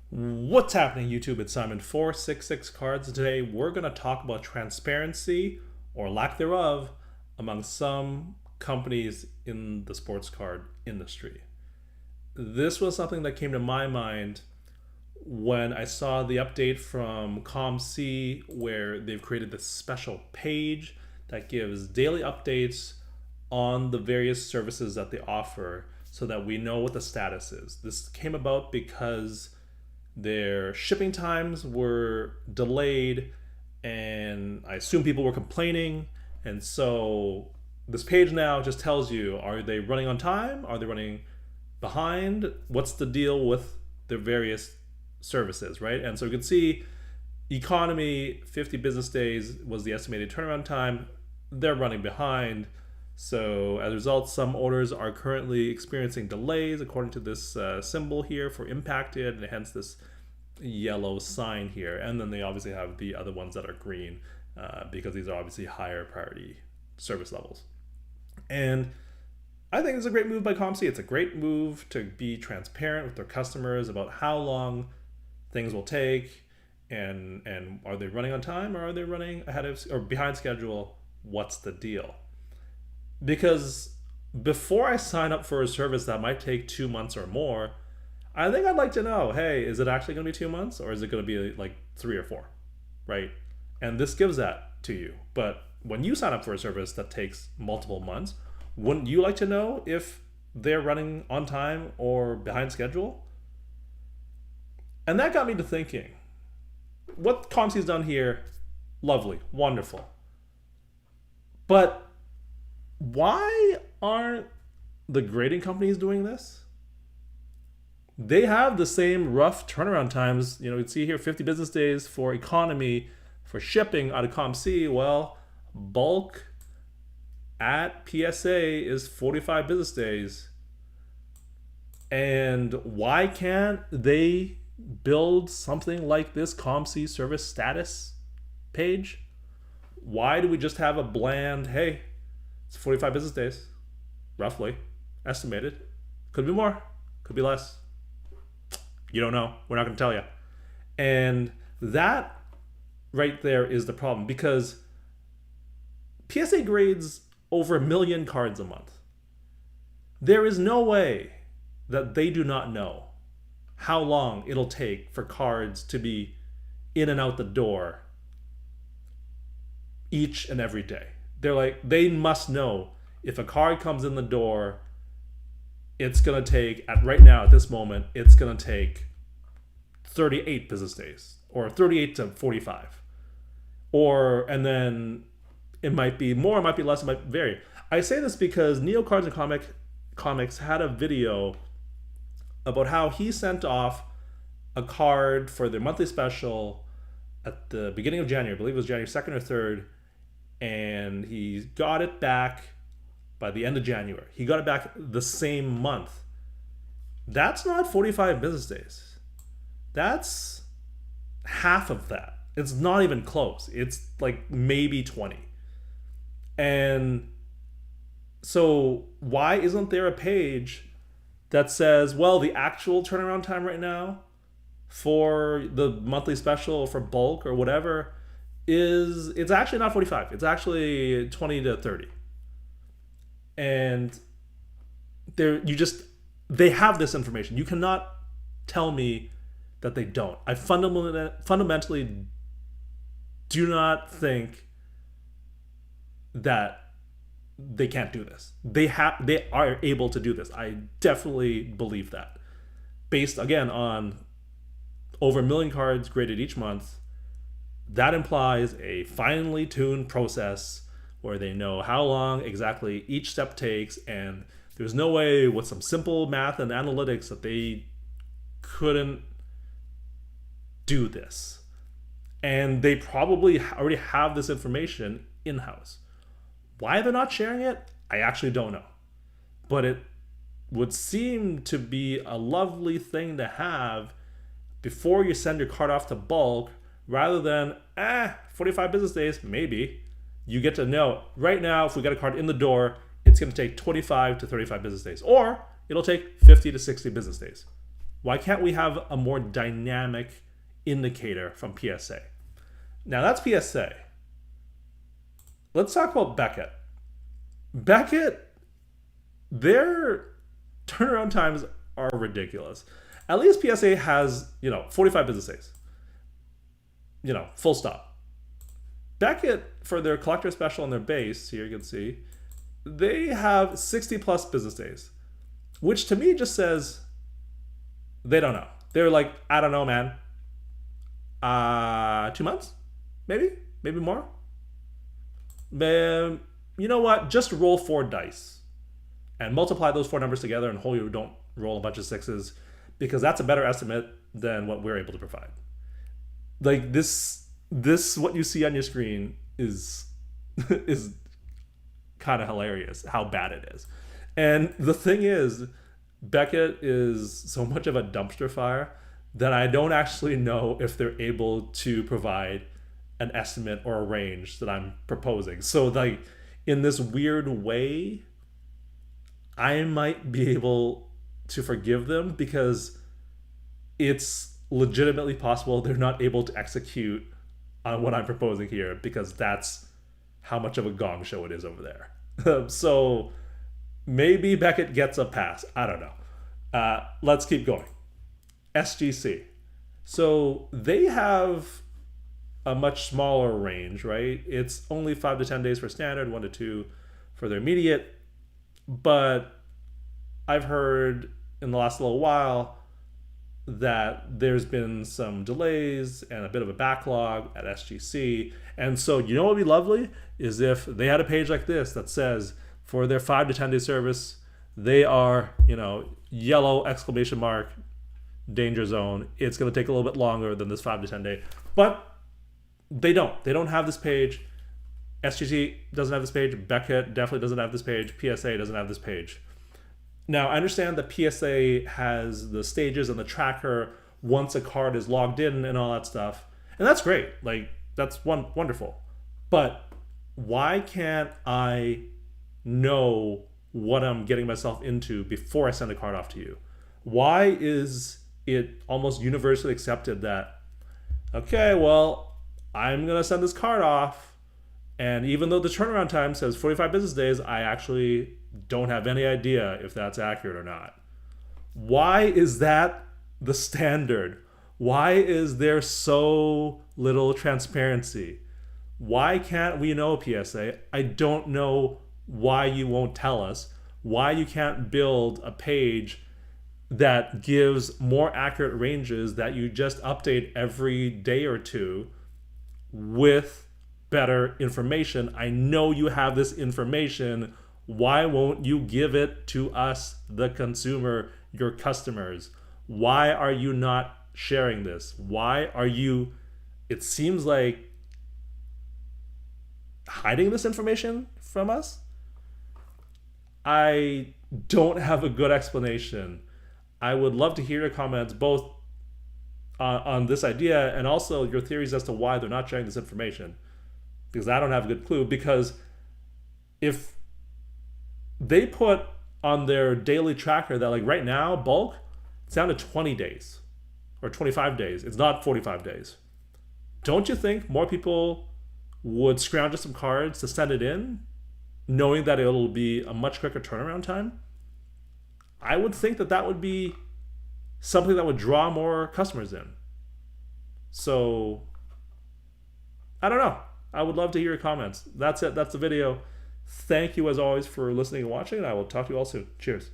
What's happening, YouTube? It's Simon 466 Cards, and today we're going to talk about transparency or lack thereof among some companies in the sports card industry. This was something that came to my mind when I saw the update from ComC, where they've created this special page that gives daily updates on the various services that they offer so that we know what the status is. This came about because their shipping times were delayed, and I assume people were complaining. And so this page now just tells you, are they running on time? Are they running behind? What's the deal with their various services, right? And so you can see economy, 50 business days was the estimated turnaround time. They're running behind. So as a result, some orders are currently experiencing delays according to this symbol here for impacted, and hence this yellow sign here. And then they obviously have the other ones that are green because these are obviously higher priority service levels. And I think it's a great move by ComC. It's a great move to be transparent with their customers about how long things will take, and are they running on time, or are they running ahead of or behind schedule? What's the deal? Because before I sign up for a service that might take 2 months or more, I think I'd like to know, hey, is it actually going to be 2 months, or is it going to be like 3 or 4, right? And this gives that to you. But when you sign up for a service that takes multiple months, wouldn't you like to know if they're running on time or behind schedule? And that got me to thinking, what ComC's done here, lovely, wonderful. But why aren't the grading companies doing this? They have the same rough turnaround times. You know, you can see here 50 business days for economy, for shipping out of ComC. Well, bulk at PSA is 45 business days. And why can't they build something like this ComC service status page? Why do we just have a bland, hey, it's 45 business days, roughly, estimated. Could be more, could be less. You don't know. We're not going to tell you. And that right there is the problem, because PSA grades over 1 million cards a month. There is no way that they do not know how long it'll take for cards to be in and out the door each and every day. They must know if a card comes in the door, it's going to take, right now, at this moment, it's going to take 38 business days, or 38 to 45. And then it might be more, it might be less, it might vary. I say this because Neo Cards and Comics had a video about how he sent off a card for their monthly special at the beginning of January. I believe it was January 2nd or 3rd. And he got it back by the end of January. He got it back the same month. That's not 45 business days. That's half of that. It's not even close. It's like maybe 20. And so why isn't there a page that says, well, the actual turnaround time right now for the monthly special for bulk or whatever it's actually not 45. It's actually 20 to 30. And they have this information. You cannot tell me that they don't. I fundamentally do not think that they can't do this. They are able to do this. I definitely believe that. Based, again, on over 1 million cards graded each month, that implies a finely tuned process where they know how long exactly each step takes, and there's no way with some simple math and analytics that they couldn't do this. And they probably already have this information in-house. Why they're not sharing it, I actually don't know. But it would seem to be a lovely thing to have before you send your card off to bulk, rather than 45 business days, maybe. You get to know right now, if we get a card in the door, it's going to take 25 to 35 business days, or it'll take 50 to 60 business days. Why can't we have a more dynamic indicator from PSA? Now that's PSA. Let's talk about Beckett. Beckett, their turnaround times are ridiculous. At least PSA has, 45 business days. Full stop. Beckett, for their collector special on their base, here you can see, they have 60 plus business days, which to me just says they don't know. They're like, I don't know, man. 2 months? Maybe more. You know what? Just roll 4 dice and multiply those 4 numbers together and hope you don't roll a bunch of 6s, because that's a better estimate than what we're able to provide. Like this what you see on your screen is kind of hilarious how bad it is. And the thing is, Beckett is so much of a dumpster fire that I don't actually know if they're able to provide an estimate or a range that I'm proposing. So like in this weird way, I might be able to forgive them because it's legitimately possible they're not able to execute on what I'm proposing here, because that's how much of a gong show it is over there. So maybe Beckett gets a pass. I don't know. Let's keep going. SGC. So they have a much smaller range, right? It's only 5 to 10 days for standard, 1 to 2 for their immediate. But I've heard in the last little while that there's been some delays and a bit of a backlog at SGC. And so, what would be lovely is if they had a page like this that says for their 5 to 10 day service, they are, yellow exclamation mark, danger zone. It's going to take a little bit longer than this 5 to 10 day. But they don't. They don't have this page. SGC doesn't have this page. Beckett definitely doesn't have this page. PSA doesn't have this page. Now, I understand that PSA has the stages and the tracker once a card is logged in and all that stuff. And that's great. Like, that's wonderful. But why can't I know what I'm getting myself into before I send a card off to you? Why is it almost universally accepted that, okay, well, I'm going to send this card off, and even though the turnaround time says 45 business days, I actually don't have any idea if that's accurate or not? Why is that the standard? Why is there so little transparency? Why can't we know, PSA? I don't know why you won't tell us, why you can't build a page that gives more accurate ranges that you just update every day or two with better information. I know you have this information. Why won't you give it to us, the consumer, your customers? Why are you not sharing this? Why are you, it seems like, hiding this information from us? I don't have a good explanation. I would love to hear your comments both on this idea and also your theories as to why they're not sharing this information, because I don't have a good clue. Because if they put on their daily tracker that, like, right now, bulk, it's down to 20 days or 25 days. It's not 45 days. Don't you think more people would scrounge some cards to send it in, knowing that it'll be a much quicker turnaround time? I would think that that would be something that would draw more customers in. So, I don't know. I would love to hear your comments. That's it. That's the video. Thank you, as always, for listening and watching, and I will talk to you all soon. Cheers.